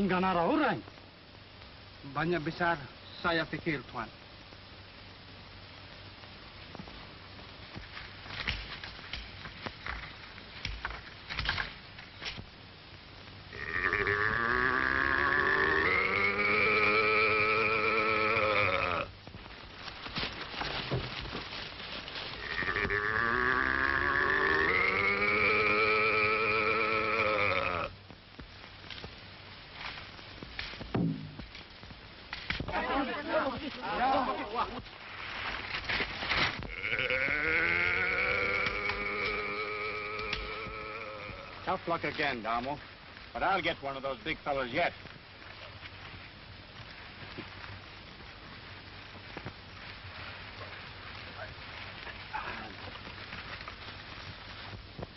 Hingga nara orang. Banyak besar saya pikir, Tuan. Tough luck again, Damo. But I'll get one of those big fellas yet.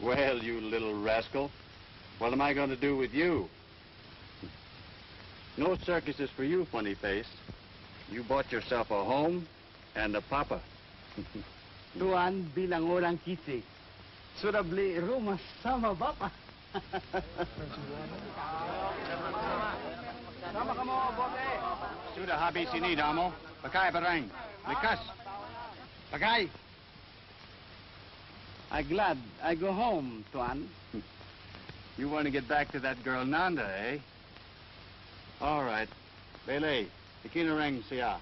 Well, you little rascal. What am I going to do with you? No circuses for you, funny face. You bought yourself a home and a papa. Tuan, bilang orang kisi. Sudah beli rumah sama Bapak. Sama kamu, bote. Sudah habis ini, Damo. Pakai barang. Likas. Pakai. I'm glad I go home, Tuan. You want to get back to that girl Nanda, eh? All right. Bele, ikin ring siya.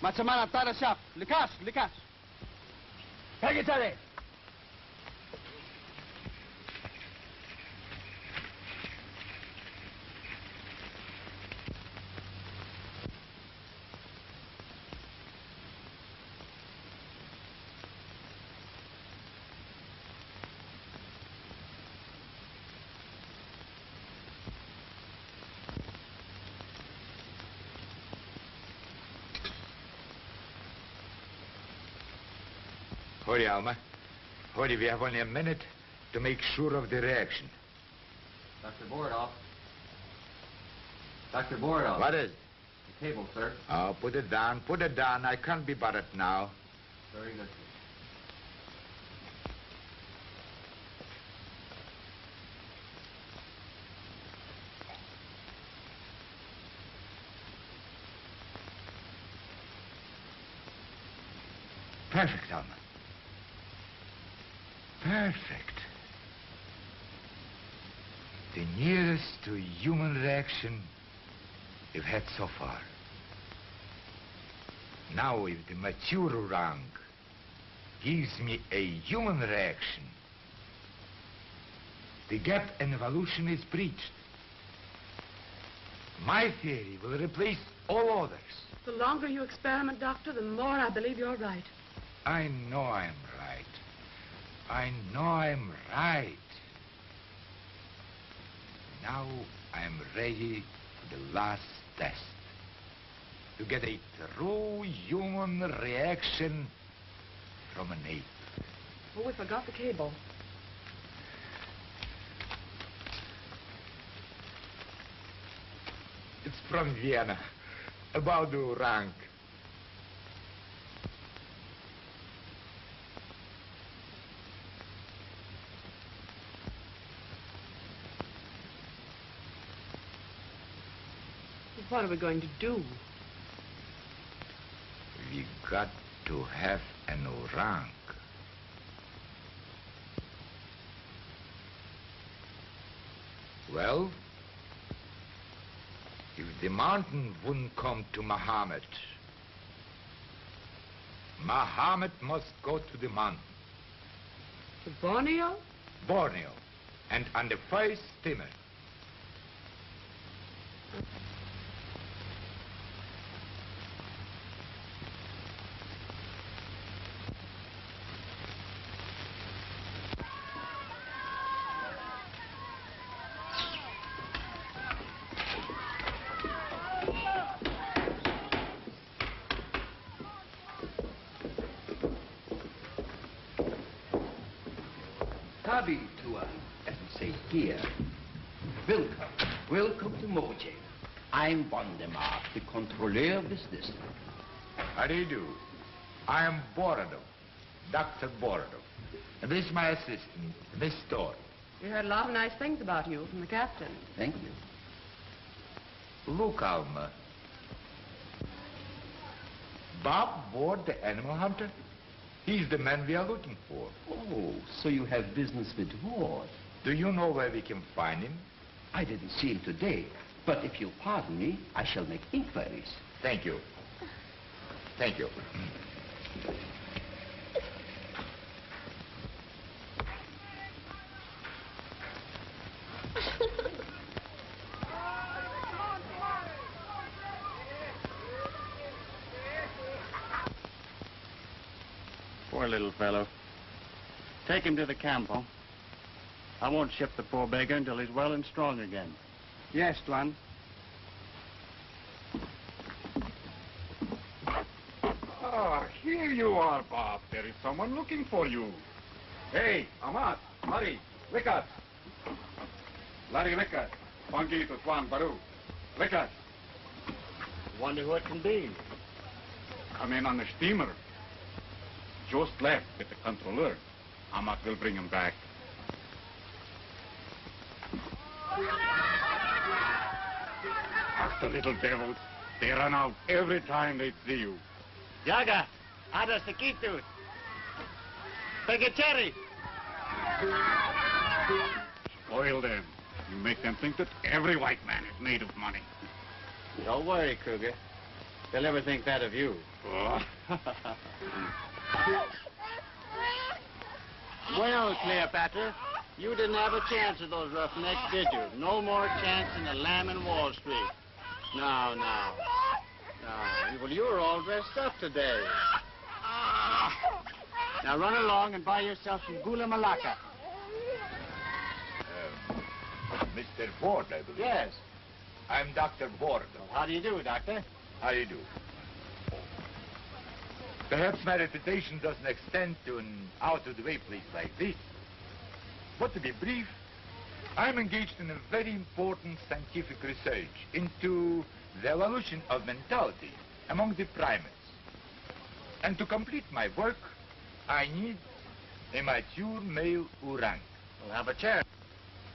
Macam mana tak ada siap? Likas, likas. Pergi cari. Hurry, Alma. Hurry, we have only a minute to make sure of the reaction. Dr. Bordov. Dr. Bordov. What is? The cable, sir. Oh, put it down, put it down. I can't be bothered now. Very good, sir. Perfect, Alma. Perfect. The nearest to human reaction we've had so far. Now, if the mature orang gives me a human reaction, the gap in evolution is breached. My theory will replace all others. The longer you experiment, Doctor, the more I believe you're right. I know I'm right. I know I'm right. Now I'm ready for the last test. To get a true human reaction from an ape. Oh, we forgot the cable. It's from Vienna, about the orang. What are we going to do? We got to have an orang. Well, if the mountain wouldn't come to Muhammad, Muhammad must go to the mountain. To Borneo? Borneo. And on the first steamer. Tabi Tuan, as we say here. Welcome. Welcome to Mokoche. I'm Valdemar, the controller of this district. How do you do? I am Borodov, Dr. Borodov. And this is my assistant, Miss Thorne. We heard a lot of nice things about you from the captain. Thank you. Look, Alma. Bob Ward, the animal hunter? He's the man we are looking for. Oh, so you have business with Ward. Do you know where we can find him? I didn't see him today, but if you'll pardon me, I shall make inquiries. Thank you. Thank you. Poor little fellow. Take him to the campo. I won't ship the poor beggar until he's well and strong again. Yes, Tuan. Ah, here you are, Bob. There is someone looking for you. Hey, Amat, Mari, Likat. Larry Likat. Pangi to Tuan Baru. Likat, Wonder who it can be. come in on the steamer. Just left with the controller. Amat will bring him back. The little devils. They run out every time they see you. Yaga, ada sekitu. Pegacheri. Spoil them. You make them think that every white man is made of money. Don't worry, Kruger. They'll never think that of you. Oh. Well, Cleopatra, you didn't have a chance with those roughnecks, did you? No more chance than a lamb in Wall Street. No. Well, you were all dressed up today. Now run along and buy yourself some gula malaka. Mr. Ward, I believe. Yes. I'm Dr. Ward. How do you do, Doctor? How do you do? Perhaps my reputation doesn't extend to an out-of-the-way place like this. But to be brief, I'm engaged in a very important scientific research into the evolution of mentality among the primates. And to complete my work, I need a mature male orang. We'll have a chair.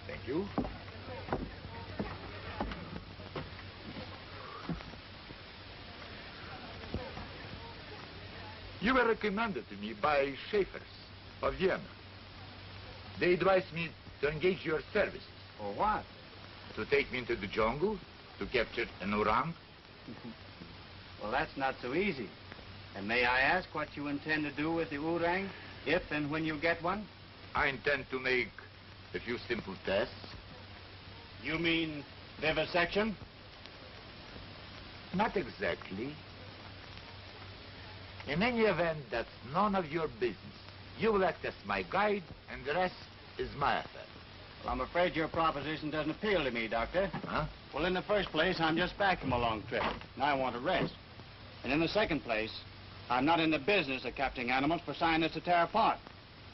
Thank you. You were recommended to me by Schaeffers of Vienna. They advised me to engage your services. For what? To take me into the jungle, to capture an orang. Well, that's not so easy. And may I ask what you intend to do with the orang, if and when you get one? I intend to make a few simple tests. You mean vivisection? Not exactly. In any event, that's none of your business. You will act as my guide, and the rest is my affair. Well, I'm afraid your proposition doesn't appeal to me, Doctor. Huh? Well, in the first place, I'm just back from a long trip, and I want to rest. And in the second place, I'm not in the business of capturing animals for scientists to tear apart.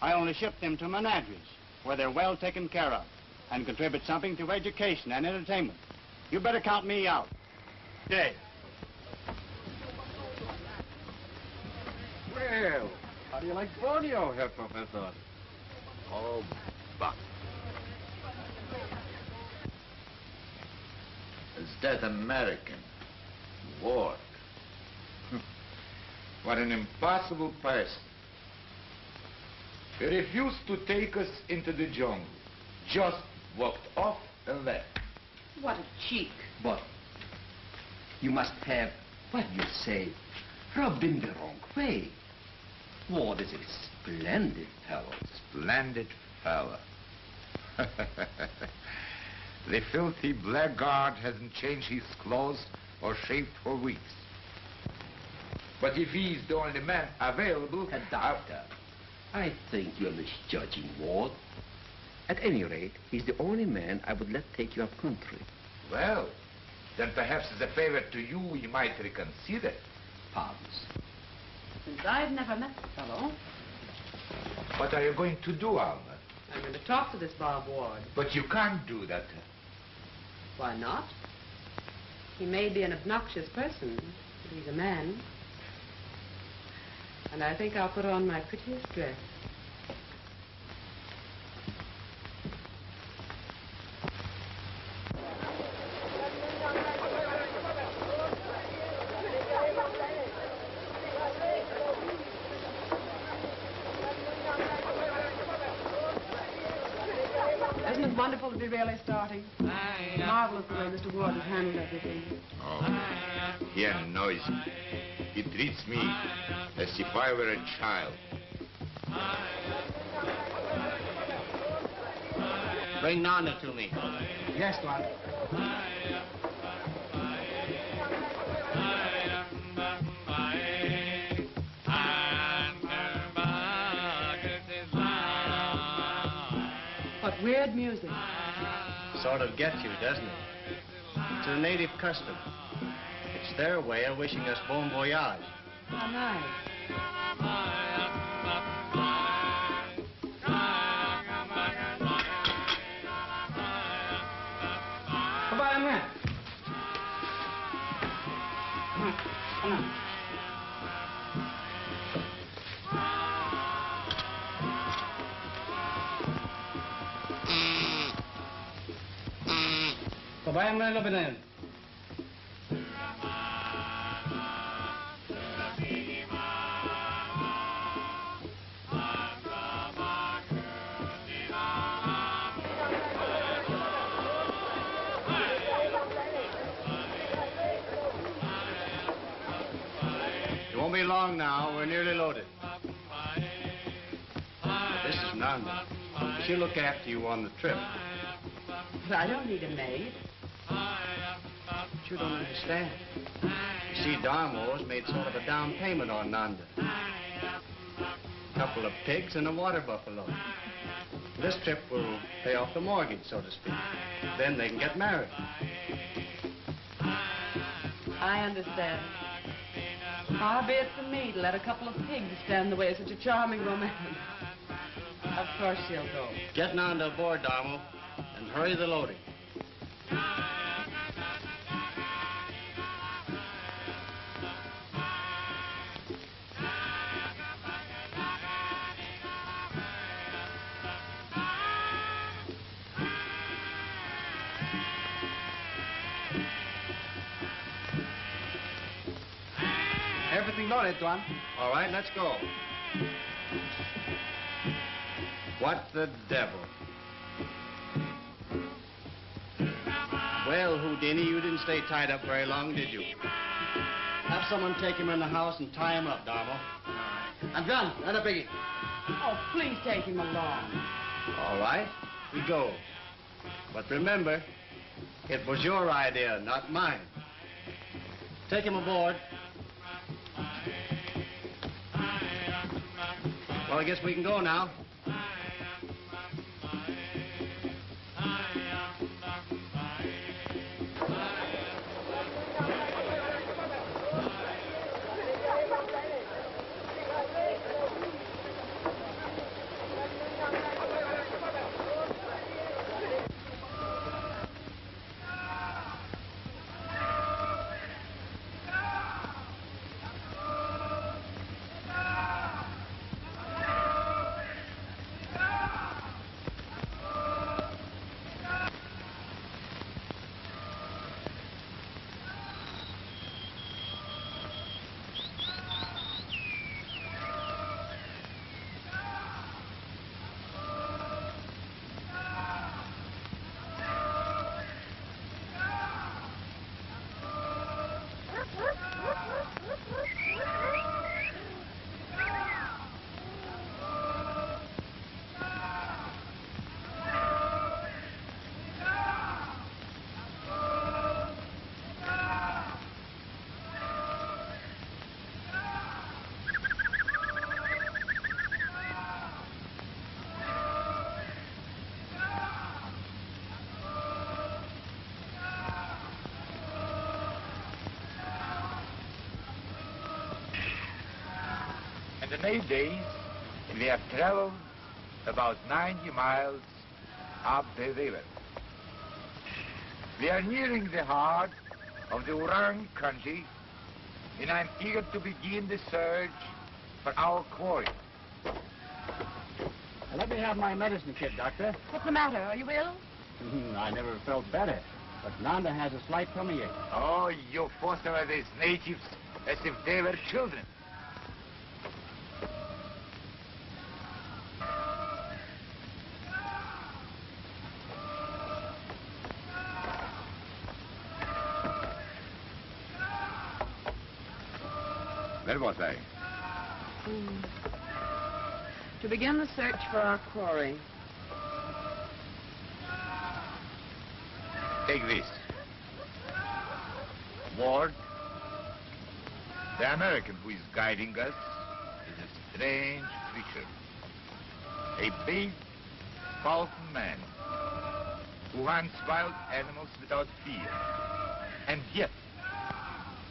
I only ship them to menageries, where they're well taken care of, and contribute something to education and entertainment. You better count me out. Day. Well, how do you like Borneo, Herr Professor? Oh, but Is that American? Ward. what an impossible person. He refused to take us into the jungle. Just walked off and left. What a cheek. But you must have, what do you say, rubbed him the wrong way. Ward is a splendid fellow. Splendid fella. The filthy blackguard hasn't changed his clothes or shaved for weeks. But if he's the only man available... Doctor, I think you're misjudging Ward. At any rate, he's the only man I would let take you up country. Well, then perhaps as a favor to you, you might reconsider. Pardons. Since I've never met the fellow, What are you going to do, Alma? I'm going to talk to this Bob Ward. But you can't do that. Why not? He may be an obnoxious person, but he's a man. And I think I'll put on my prettiest dress. Wonderful to be really starting. Marvelous the way Mr. Ward has handled everything. Oh, he annoys me. He treats me as if I were a child. Bring Nanda to me. Yes, Tuan. What weird music. Sort of gets you, doesn't it? It's a native custom. It's their way of wishing us bon voyage. How nice. Goodbye, man. Come on. Kabayan mo na laban na yun. It won't be long now. We're nearly loaded. This is Nanda. She'll look after you on the trip. But I don't need a maid. But you don't understand. You see, Darmo's made sort of a down payment on Nanda. A couple of pigs and a water buffalo. This trip will pay off the mortgage, so to speak. Then they can get married. I understand. Far be it from me to let a couple of pigs stand in the way of such a charming romance. Of course she'll go. Get Nanda aboard, Darmo, and hurry the loading. Everything loaded, Tuan. All right, let's go. What the devil? Well, Houdini, you didn't stay tied up very long, did you? Have someone take him in the house and tie him up, Darmo. I'm John, not a biggie. Oh, please take him along. All right, we go. But remember, it was your idea, not mine. Take him aboard. Well, I guess we can go now. In the 8 days, we have traveled about 90 miles up the river. We are nearing the heart of the Orang country, and I'm eager to begin the search for our quarry. Let me have my medicine kit, Doctor. What's the matter? Are you ill? I never felt better, but Nanda has a slight tummy ache. Oh, you foster these natives as if they were children. Where was I? To begin the search for our quarry. Take this. Ward. The American who is guiding us is a strange creature. A big, powerful man who hunts wild animals without fear, and yet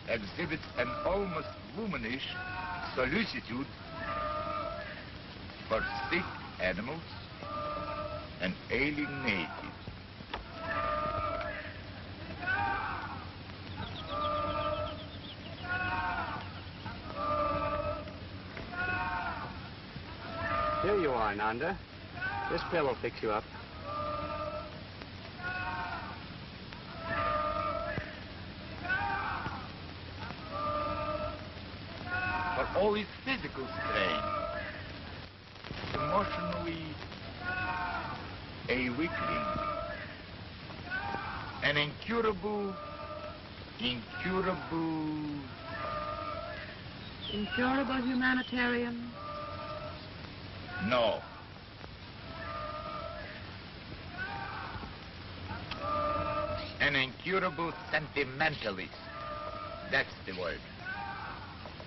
exhibits an almost womanish solicitude for sick animals and ailing natives. Here you are, Nanda. This pill will fix you up. For all his physical strength, emotionally a weakling, an incurable. Incurable humanitarian? No. An incurable sentimentalist. That's the word.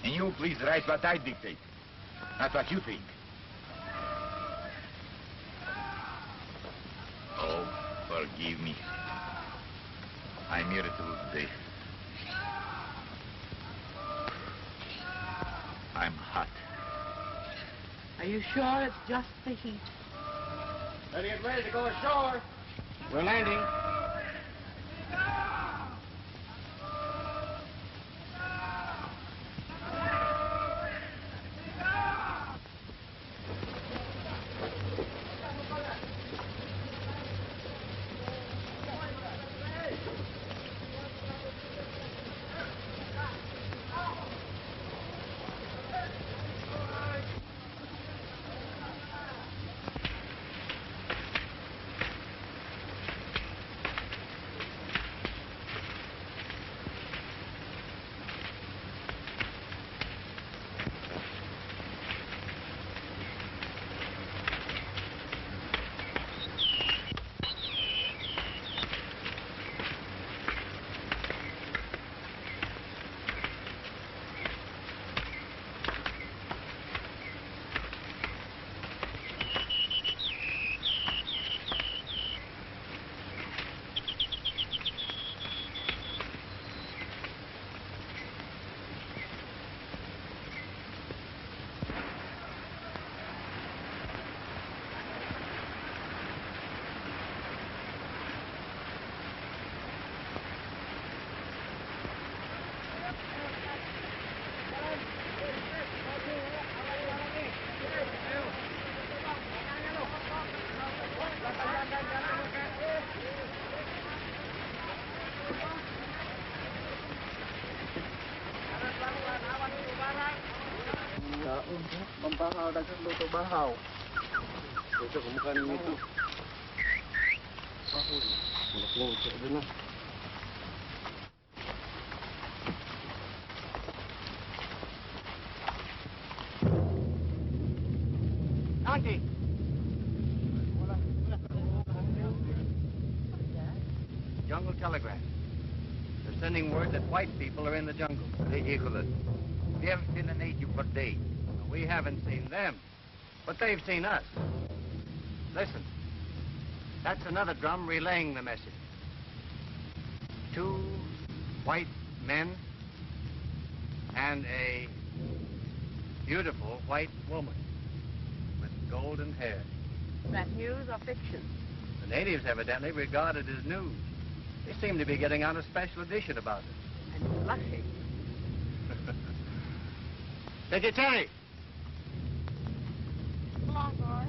And you please write what I dictate, not what you think. Oh, forgive me. I'm irritable today. I'm hot. Are you sure it's just the heat? Better get ready to go ashore. We're landing. Mambahaw, dagang luto bahaw. Ito, kumukha nito. Bahaw. Malaklang ito doon na. Auntie! Jungle telegraph. They're sending word that white people are in the jungle. Ridiculous. We haven't seen a native for days. We haven't seen them, but they've seen us. Listen, that's another drum relaying the message. 2 white men and a beautiful white woman with golden hair. Is that news or fiction? The natives evidently regard it as news. They seem to be getting on a special edition about it. I'm blushing. Vegetarian! Come on, boy.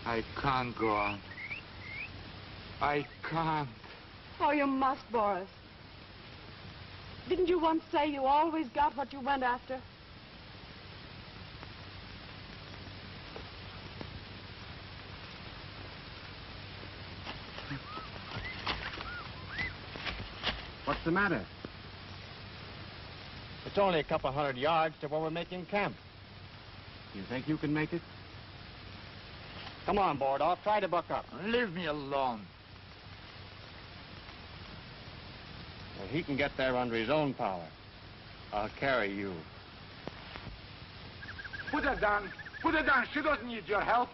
I can't go on. I can't. Oh, you must, Boris. Didn't you once say you always got what you went after? What's the matter? It's only a couple 100 yards to where we're making camp. You think you can make it? Come on, Bordoff. Try to buck up. Leave me alone. Well, he can get there under his own power. I'll carry you. Put her down. Put her down. She doesn't need your help.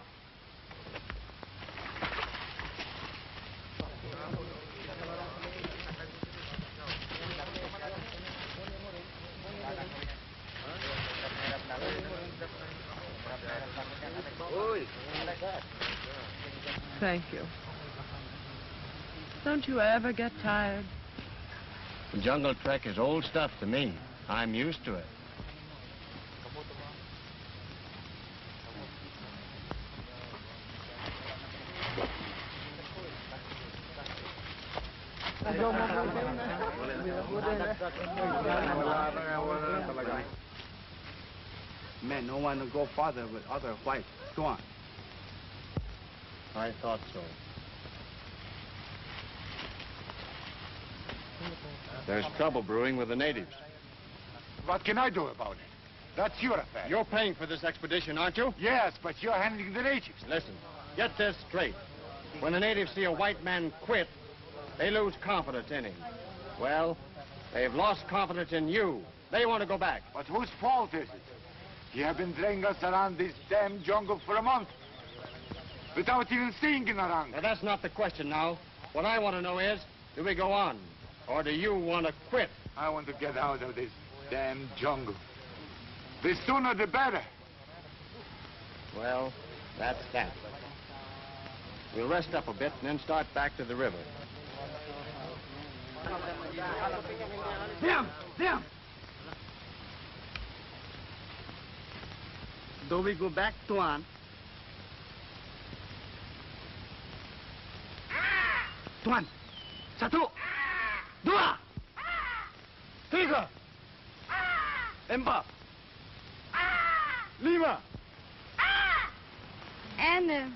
Thank you. Don't you ever get tired? The jungle trek is old stuff to me. I'm used to it. Men don't want to go farther with other whites. Go on. I thought so. There's trouble brewing with the natives. What can I do about it? That's your affair. You're paying for this expedition, aren't you? Yes, but you're handling the natives. Listen, get this straight. When the natives see a white man quit, they lose confidence in him. Well, they've lost confidence in you. They want to go back. But whose fault is it? You have been dragging us around this damn jungle for a month. Without even singing around. Now, that's not the question now. What I want to know is, do we go on? Or do you want to quit? I want to get out of this damn jungle. The sooner the better. Well, that's that. We'll rest up a bit and then start back to the river. Them! Them! Do we go back, Tuan? Tuan! Satu! Dua! Tiga! Empat! Lima! And,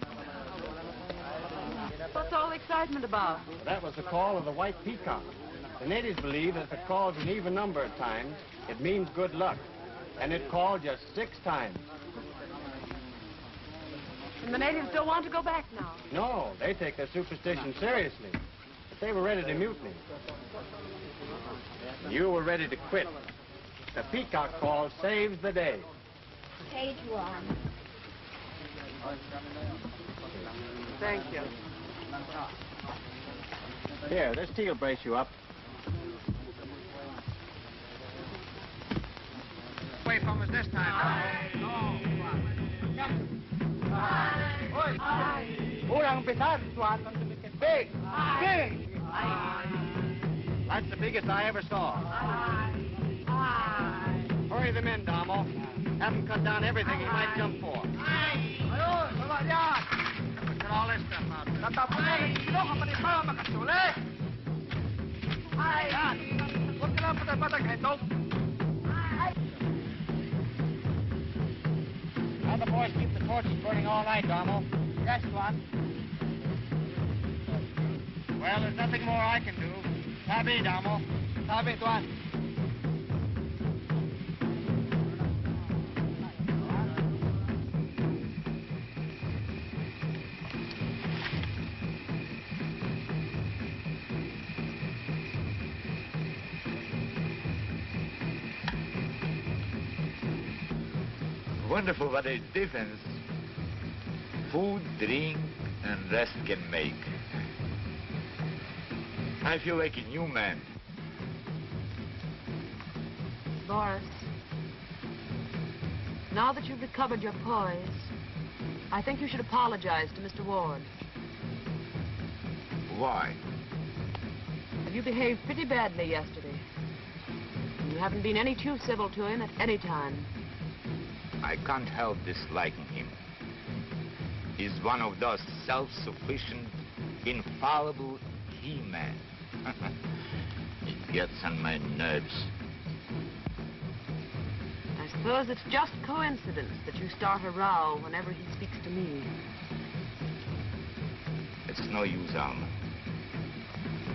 what's all the excitement about? That was the call of the white peacock. The natives believe that if it calls an even number of times, it means good luck. And it called just 6 times. And the natives don't want to go back now. No, they take their superstition seriously. But they were ready to mutiny. You were ready to quit. The peacock call saves the day. Page 1. Thank you. Here, this tea will brace you up. Away from us this time. Orang besar, Tuan. Big! Big! That's the biggest I ever saw. Hurry them in, Damo. Have them cut down everything he might jump for. Look at all this stuff out there. Now the boys keep the torches burning all night, Damo. Yes, Tuan. Well, there's nothing more I can do. Sabi, Damo. Sabi, Tuan. Wonderful what a difference food, drink, and rest can make. I feel like a new man. Boris, now that you've recovered your poise, I think you should apologize to Mr. Ward. Why? You behaved pretty badly yesterday. You haven't been any too civil to him at any time. I can't help disliking him. is one of those self-sufficient, infallible he-men. It gets on my nerves. I suppose it's just coincidence that you start a row whenever he speaks to me. It's no use, Alma.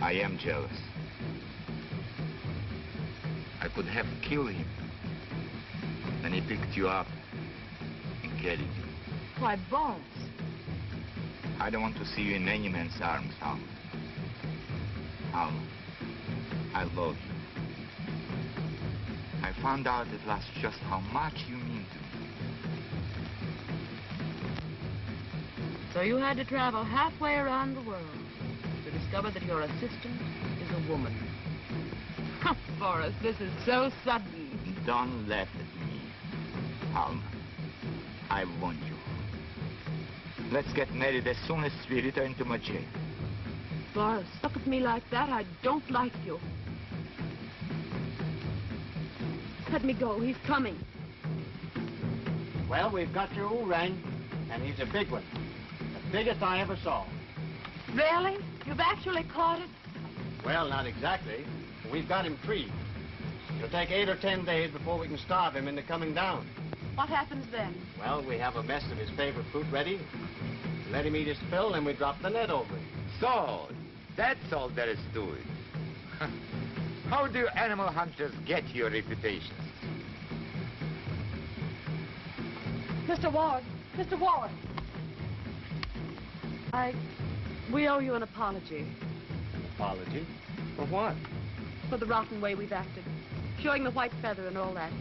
I am jealous. I could have killed him. Then he picked you up and carried you. Why, Boris. I don't want to see you in any man's arms, Alma. Alma, I love you. I found out at last just how much you mean to me. So you had to travel halfway around the world to discover that your assistant is a woman. Boris, this is so sudden. Don't laugh at me, Alma. I want you. Let's get married as soon as we return to Mache. Boris, look at me like that. I don't like you. Let me go. He's coming. Well, we've got your orang, and he's a big one. The biggest I ever saw. Really? You've actually caught it? Well, not exactly. We've got him free. It'll take 8 or 10 days before we can starve him into coming down. What happens then? Well, we have a mess of his favorite fruit ready. Let him eat his fill, and we drop the net over him. So, that's all there is to it. How do animal hunters get your reputations? Mr. Ward. Mr. Ward. We owe you an apology. An apology? For what? For the rotten way we've acted. Showing the white feather and all that.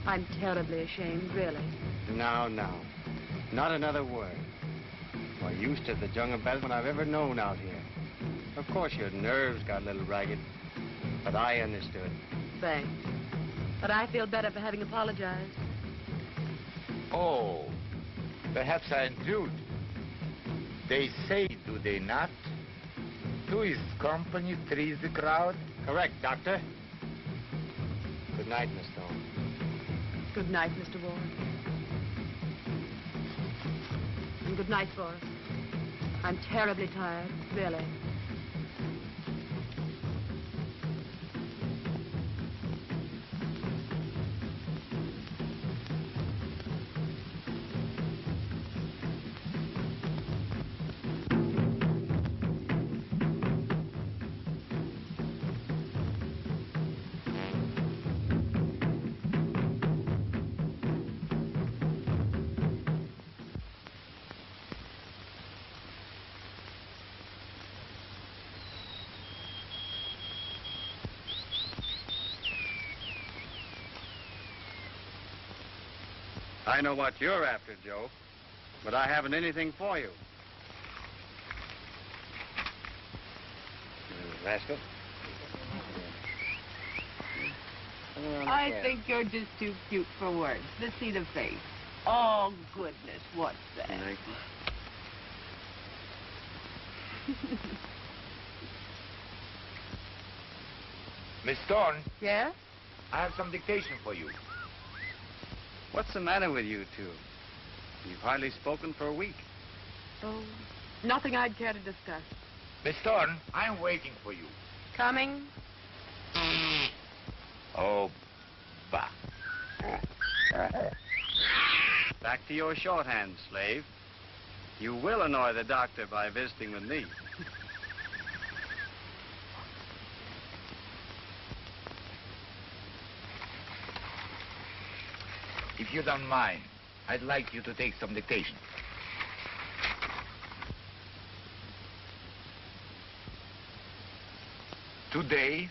I'm terribly ashamed, really. No, no. Not another word. Why, you stood the jungle best one I've ever known out here. Of course, your nerves got a little ragged, but I understood. Thanks. But I feel better for having apologized. Oh, perhaps I intrude. They say, do they not? Two is company, three is the crowd. Correct, Doctor. Good night, Miss Stone. Good night, Mr. Ward. And good night, Boris. I'm terribly tired, really. I know what you're after, Joe, but I haven't anything for you. Rascal. I think you're just too cute for words. Let's see the face. Oh, goodness, what's that? Miss Thorne, Yeah? I have some dictation for you. What's the matter with you two? You've hardly spoken for a week. Oh, nothing I'd care to discuss. Miss Thorne, I'm waiting for you. Coming? Oh, bah. Back to your shorthand, slave. You will annoy the doctor by visiting with me. If you don't mind, I'd like you to take some dictation. Today,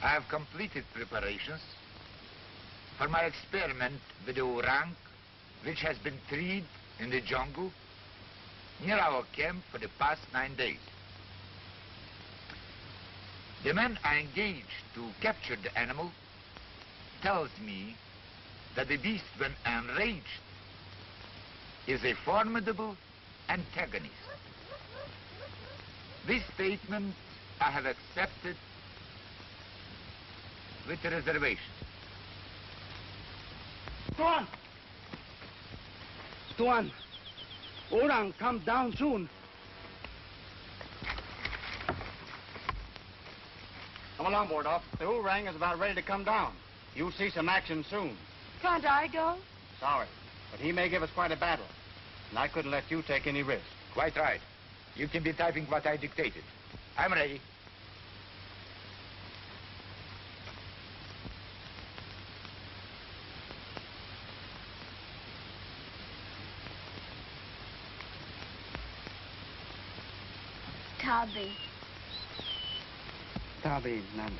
I have completed preparations for my experiment with the orang, which has been treed in the jungle near our camp for the past 9 days. The man I engaged to capture the animal tells me that the beast, when enraged, is a formidable antagonist. This statement I have accepted with a reservation. Tuan! Tuan, Orang, come down soon. Come along, Bordoff. The Oorang is about ready to come down. You'll see some action soon. Can't I go? Sorry, but he may give us quite a battle. And I couldn't let you take any risk. Quite right. You can be typing what I dictated. I'm ready. Tabi. Tabi, Nanda.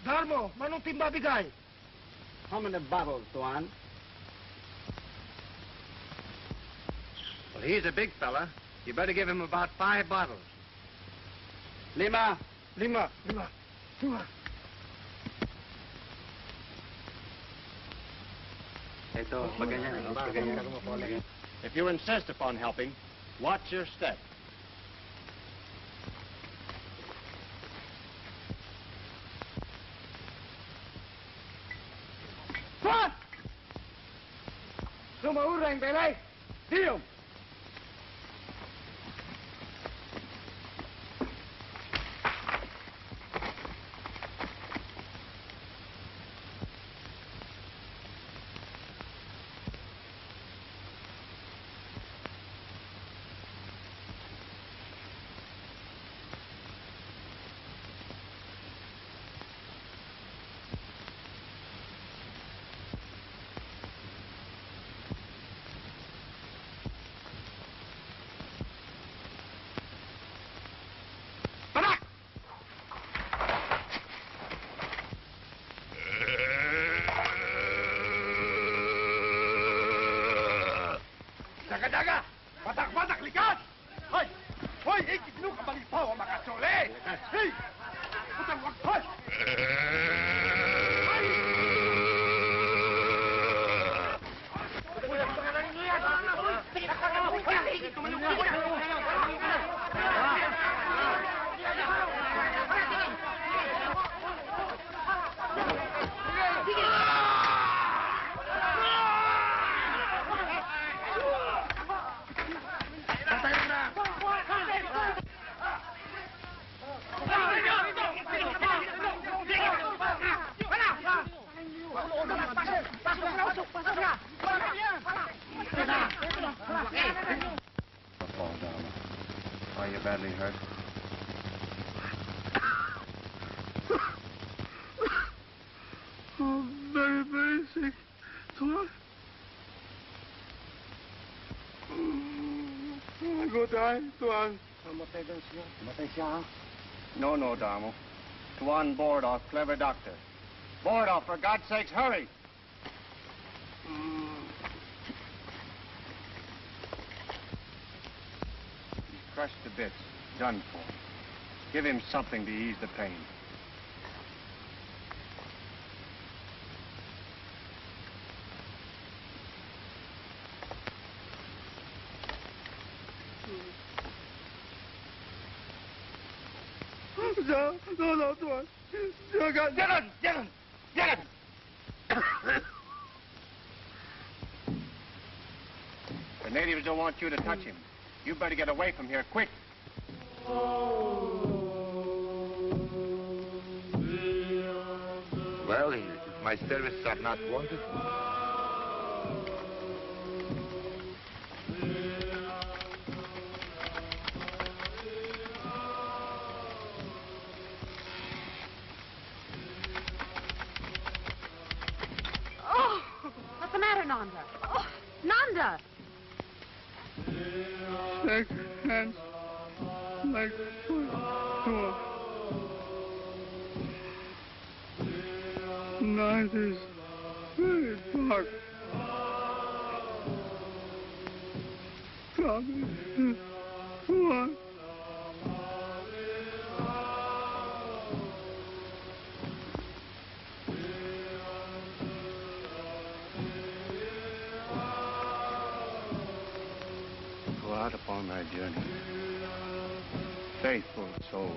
Darmo, manong timba bigay? How many bottles, Tuan? Well, he's a big fella. You better give him about 5 bottles. Lima. Lima. Ito, paganyan. If you insist upon helping, watch your step. Tuan! Sumaurang, belay. Diom. Daga! Batak! Likas! Hoy! Hoy! Ikitlo ka balipaw ang makasole! Hey! Putang wag! Hoy! Are you badly hurt? Oh, very, very sick. Tuan. I go die, Tuan. Matay siya, ha? No, Damo. Tuan Bordoff, clever doctor. Bordoff, for God's sakes, hurry! He's crushed to bits, done for. Give him something to ease the pain. No, Tuan. Get him! The natives don't want you to touch him. You better get away from here, quick. Well, if my services are not wanted, Oh, what's the matter, Nanda? Oh, Nanda! Shake hands like Tuan. Night is very dark. Come, Tuan. out upon my journey. Faithful soul.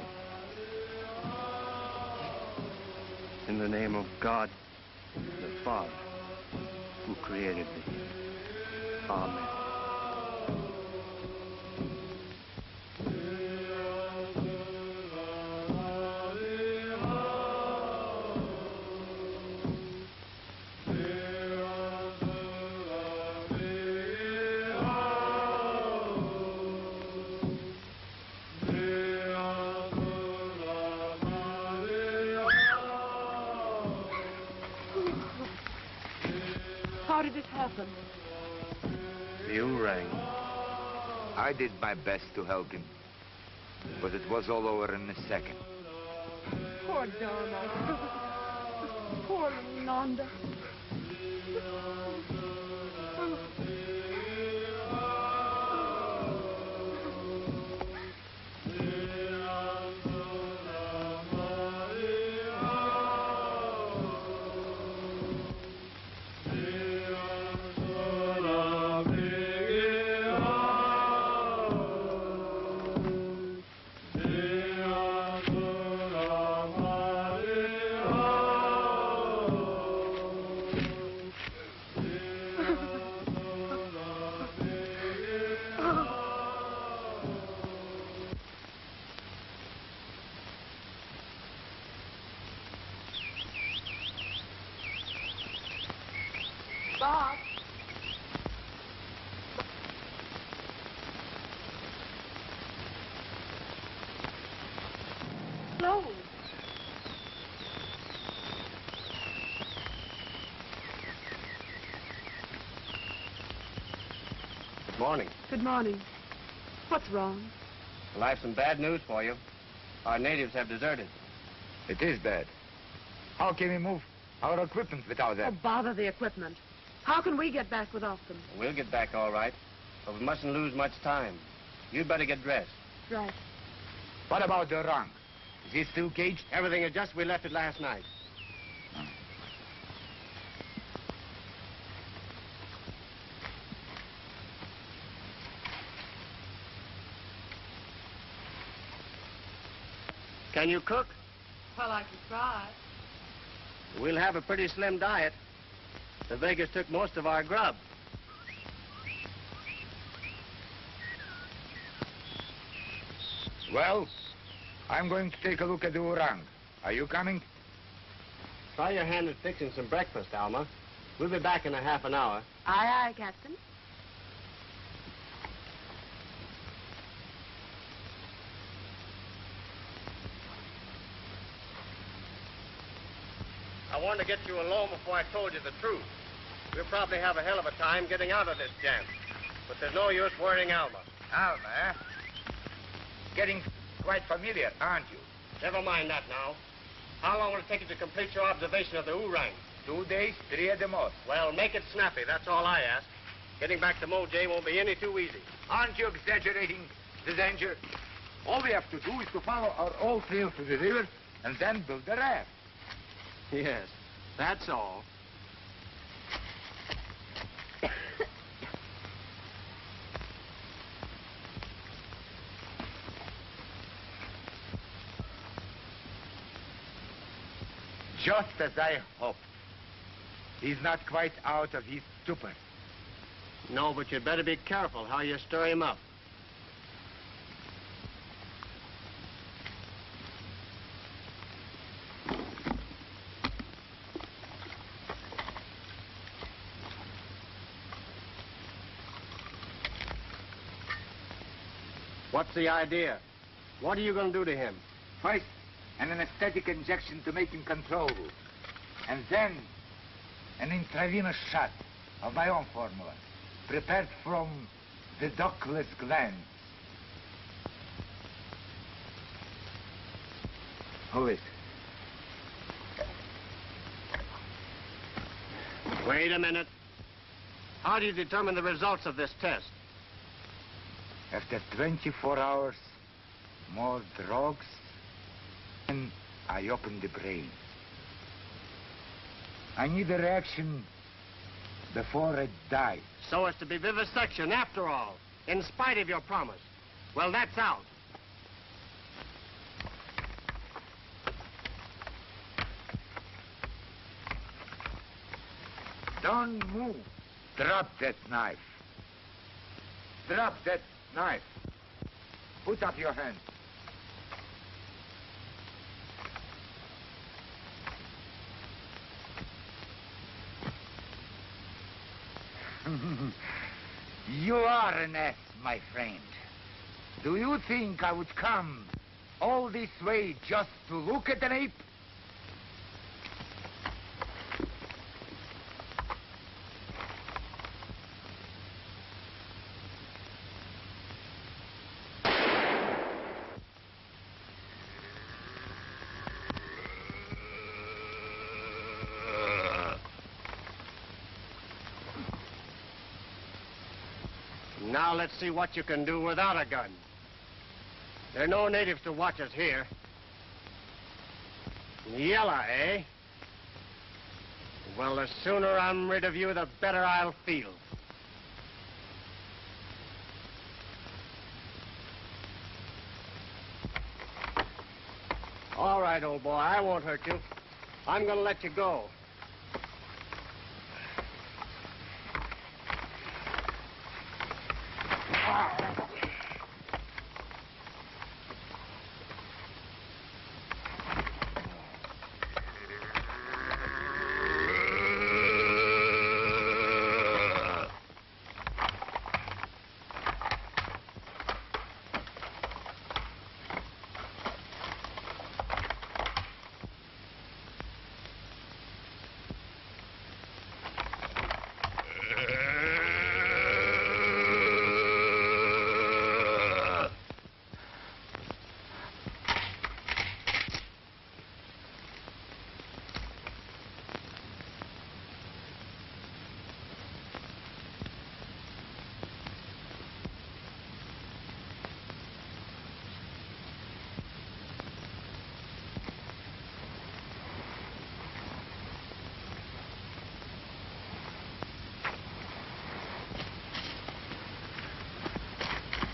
In the name of God, the Father, who created thee. Amen. How did it happen? You rang. I did my best to help him, but it was all over in a second. Poor Donna. Poor little Nanda. Bob. Hello. Good morning. Good morning. What's wrong? Well, I have some bad news for you. Our natives have deserted. It is bad. How can we move our equipment without Oh, them? bother the equipment. How can we get back without them? We'll get back all right, but we mustn't lose much time. You'd better get dressed. Right. What about the rung? Is he still caged? Everything is just we left it last night. Can you cook? Well, I can try. We'll have a pretty slim diet. The Vegas took most of our grub. Well, I'm going to take a look at the orang. Are you coming? Try your hand at fixing some breakfast, Alma. We'll be back in a half an hour. Aye, aye, Captain. I wanted to get you alone before I told you the truth. We'll probably have a hell of a time getting out of this jam. But there's no use worrying Alma. Alma, eh? Getting quite familiar, aren't you? Never mind that now. How long will it take you to complete your observation of the orang? 2 days, 3 at the most. Well, make it snappy. That's all I ask. Getting back to Mojay won't be any too easy. Aren't you exaggerating the danger? All we have to do is to follow our old trail to the river and then build a raft. Yes, that's all. Just as I hoped. He's not quite out of his stupor. No, but you'd better be careful how you stir him up. What's the idea? What are you going to do to him? First, an anesthetic injection to make him controllable. And then, an intravenous shot of my own formula, prepared from the ductless glands. Who is? Wait a minute. How do you determine the results of this test? After 24 hours, more drugs, and I open the brain. I need a reaction before I die. So as to be vivisection after all. In spite of your promise. Well, that's out. Don't move. Drop that knife. Drop that knife. Put up your hand. You are an ass, my friend. Do you think I would come all this way just to look at an ape? Now let's see what you can do without a gun. There are no natives to watch us here. Yella, eh? Well, the sooner I'm rid of you, the better I'll feel. All right, old boy, I won't hurt you. I'm gonna let you go.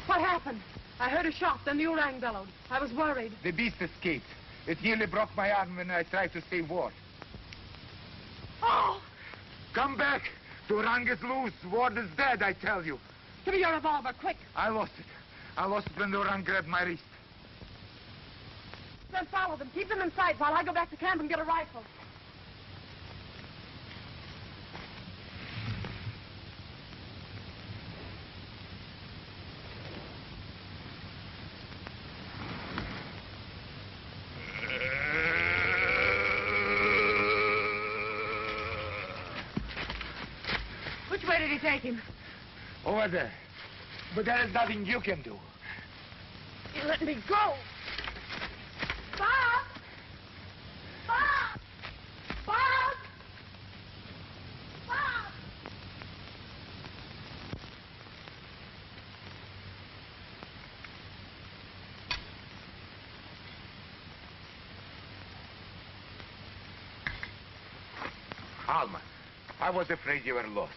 What happened? I heard a shot, then the orang bellowed. I was worried. The beast escaped. It nearly broke my arm when I tried to save Ward. Oh! Come back! The orang is loose. Ward is dead, I tell you. Give me your revolver, quick. I lost it. I lost it when the orang grabbed my wrist. Then follow them. Keep them in sight while I go back to camp and get a rifle. Which way did he take him? Over there. But there is nothing you can do. You let me go. Bob! Bob! Bob! Bob! Alma, I was afraid you were lost.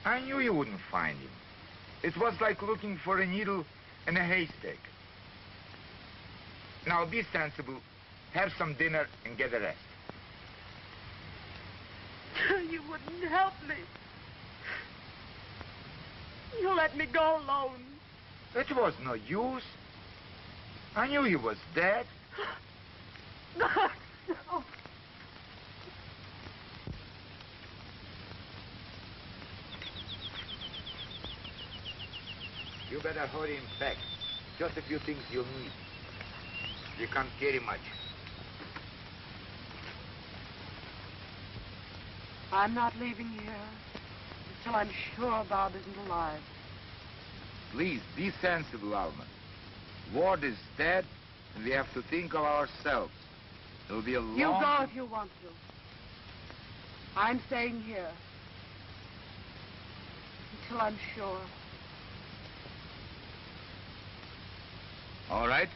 I knew you wouldn't find him. It was like looking for a needle in a haystack. Now be sensible, have some dinner, and get a rest. You wouldn't help me. You let me go alone. It was no use. I knew he was dead. No. You better hurry him back. Just a few things you'll need. You can't carry much. I'm not leaving here until I'm sure Bob isn't alive. Please, be sensible, Alma. Ward is dead, and we have to think of ourselves. It'll be a long... You go if you want to. I'm staying here until I'm sure. All right.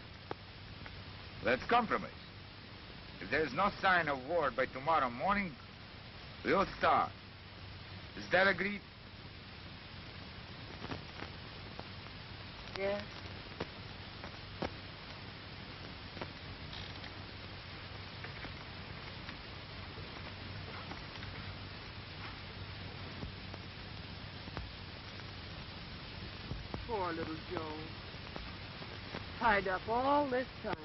Let's compromise. If there's no sign of Ward by tomorrow morning, we'll start. Is that agreed? Yes. Poor little Joe. Tied up all this time.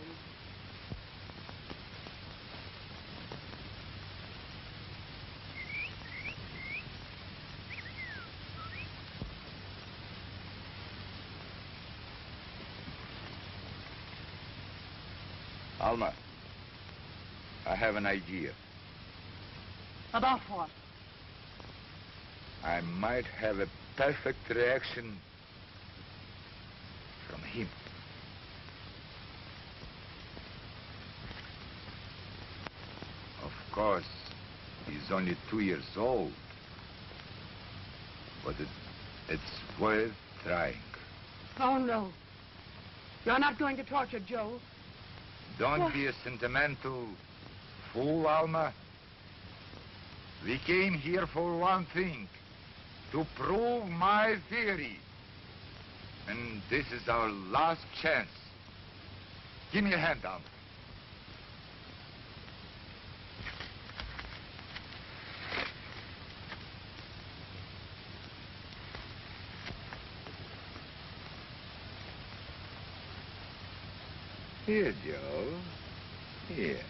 Alma, I have an idea. About what? I might have a perfect reaction from him. Of course, he's only 2 years old, but it's worth trying. Oh, no. You're not going to torture Joe. Don't be a sentimental fool, Alma. We came here for one thing, to prove my theory. And this is our last chance. Give me a hand, Alma. Here, Joe. Here.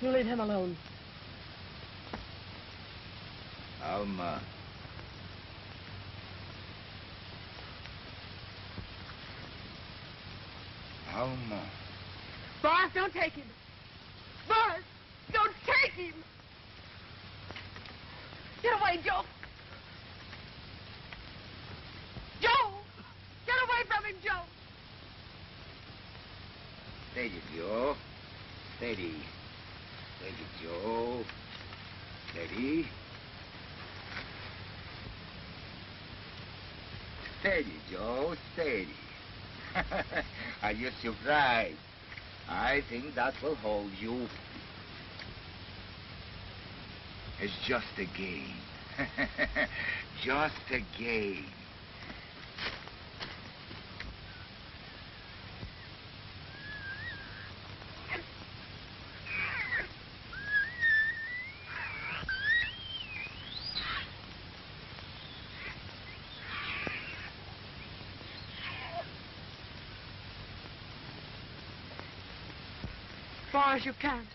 You leave him alone. Alma. Alma. Boris, don't take him. Boris, don't take him. Get away, Joe. Joe! Get away from him, Joe. Steady, Joe. Steady. Steady, Joe. Steady. Steady, Joe. Steady. Are you surprised? I think that will hold you. It's just a game. Just a game. Boris, you can't.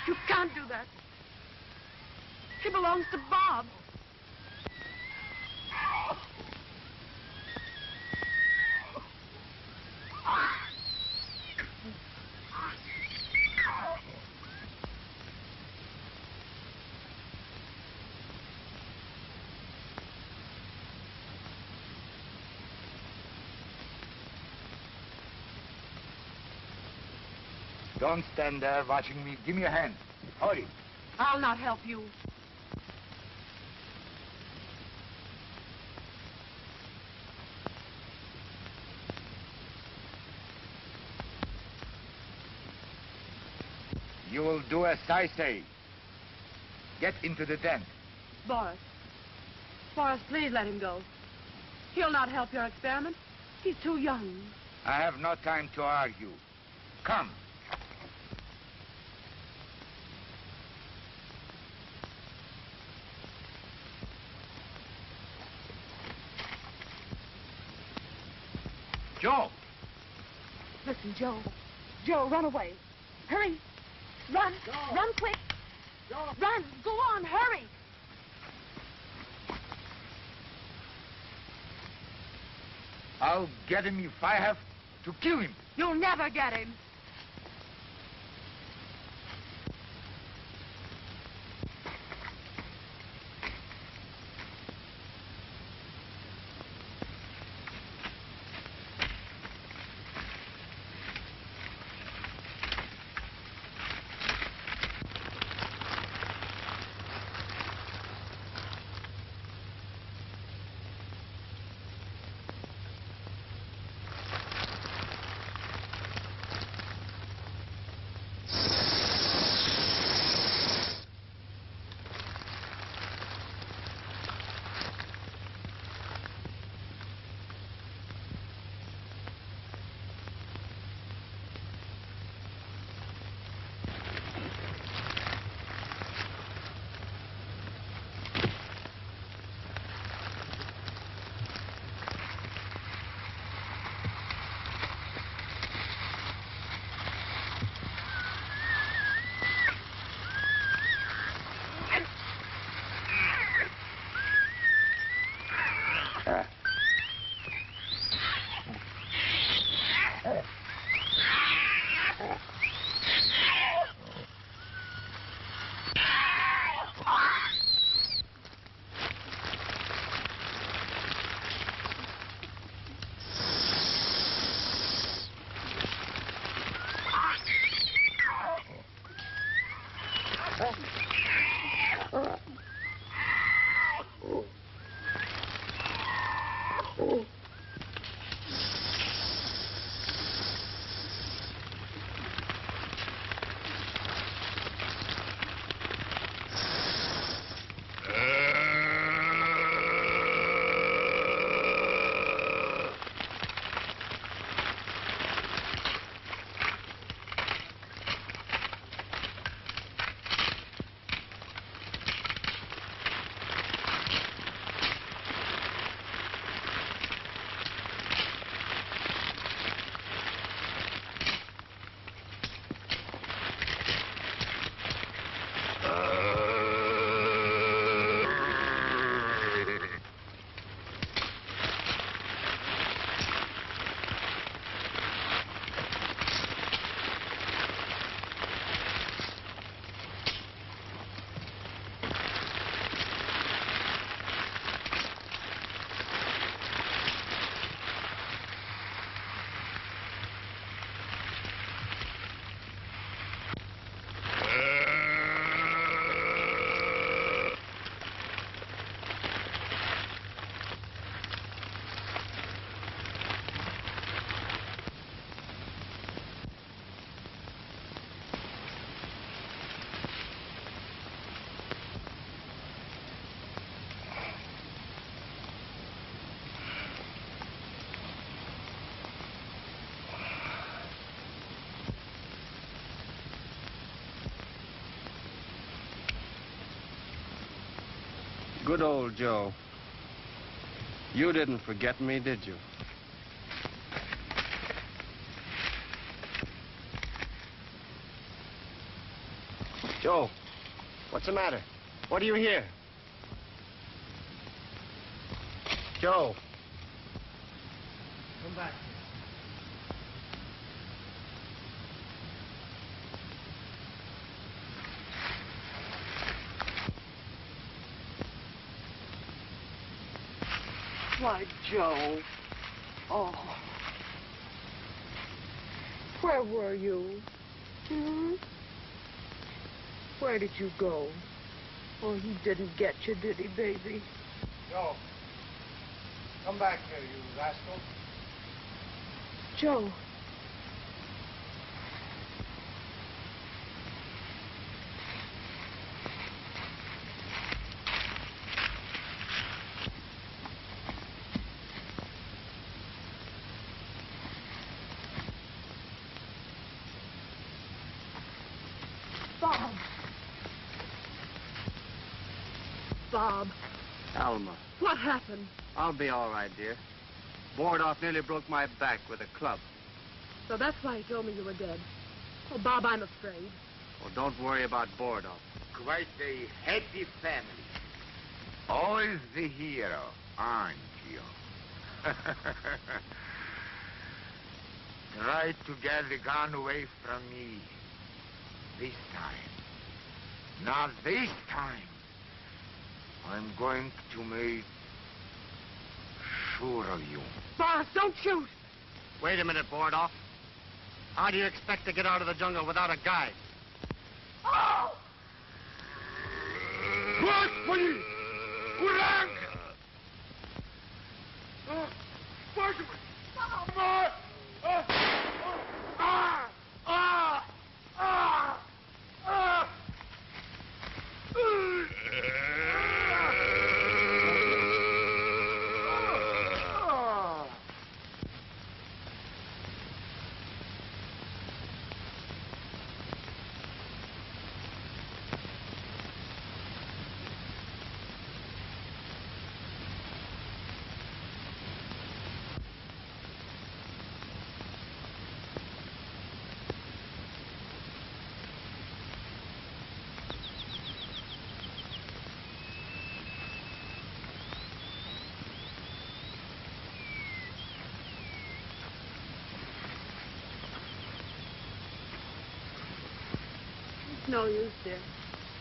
You can't do that. She belongs to Bob. Don't stand there watching me. Give me a hand. Hurry. I'll not help you. You will do as I say. Get into the tent. Boris. Boris, please let him go. He'll not help your experiment. He's too young. I have no time to argue. Come. Joe! Listen, Joe. Joe, run away. Hurry. Run. Joe. Run quick. Joe. Run. Go on. Hurry. I'll get him if I have to kill him. You'll never get him. Good old Joe. You didn't forget me, did you? Joe, what's the matter? What do you hear? Joe. Come back. Why, Joe. Oh. Where were you? Hmm? Where did you go? Oh, he didn't get you, did he, baby? Joe, come back here, you rascal. Joe. Bob. Bob. Alma, What happened? I'll be all right, dear. Bordoff nearly broke my back with a club. So that's why he told me you were dead. Oh, Bob, I'm afraid. Well, don't worry about Bordoff. Quite a happy family. Always the hero, aren't you? Try to get the gun away from me. This time. Not this time. I'm going to make sure of you. Boss, don't shoot! Wait a minute, Bordoff. How do you expect to get out of the jungle without a guide? Oh! What? Please! Urang! It's no use, dear.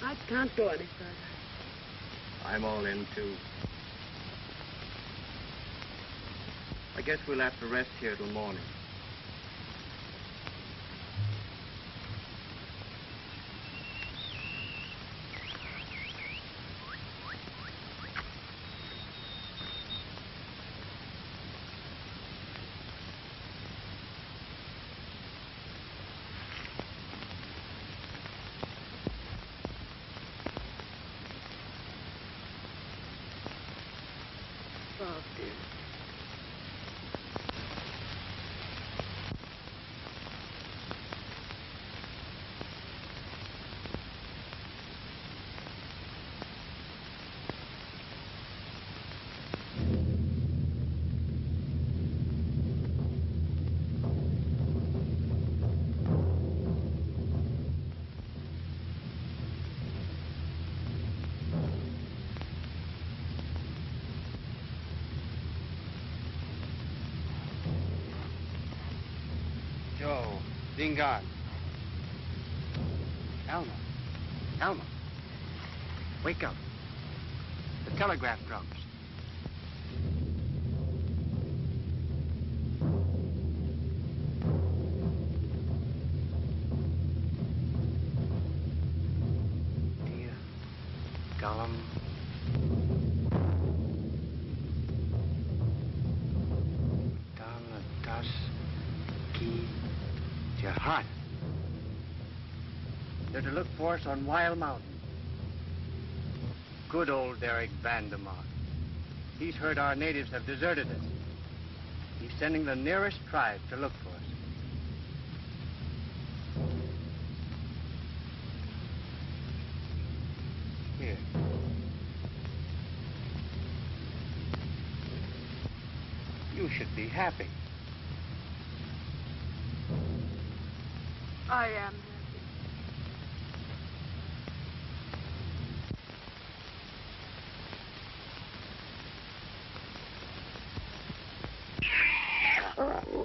I can't go any further. I'm all in, too. I guess we'll have to rest here till morning. yourself, dear. Joe, Dingaan. Alma. Alma. Wake up. The telegraph drums. Dear Gollum. Danadas Ki Jahat. They're to look for us on Wild Mountain. Good old Derek Vandermark. He's heard our natives have deserted us. He's sending the nearest tribe to look for us. Here. You should be happy. I am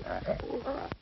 happy.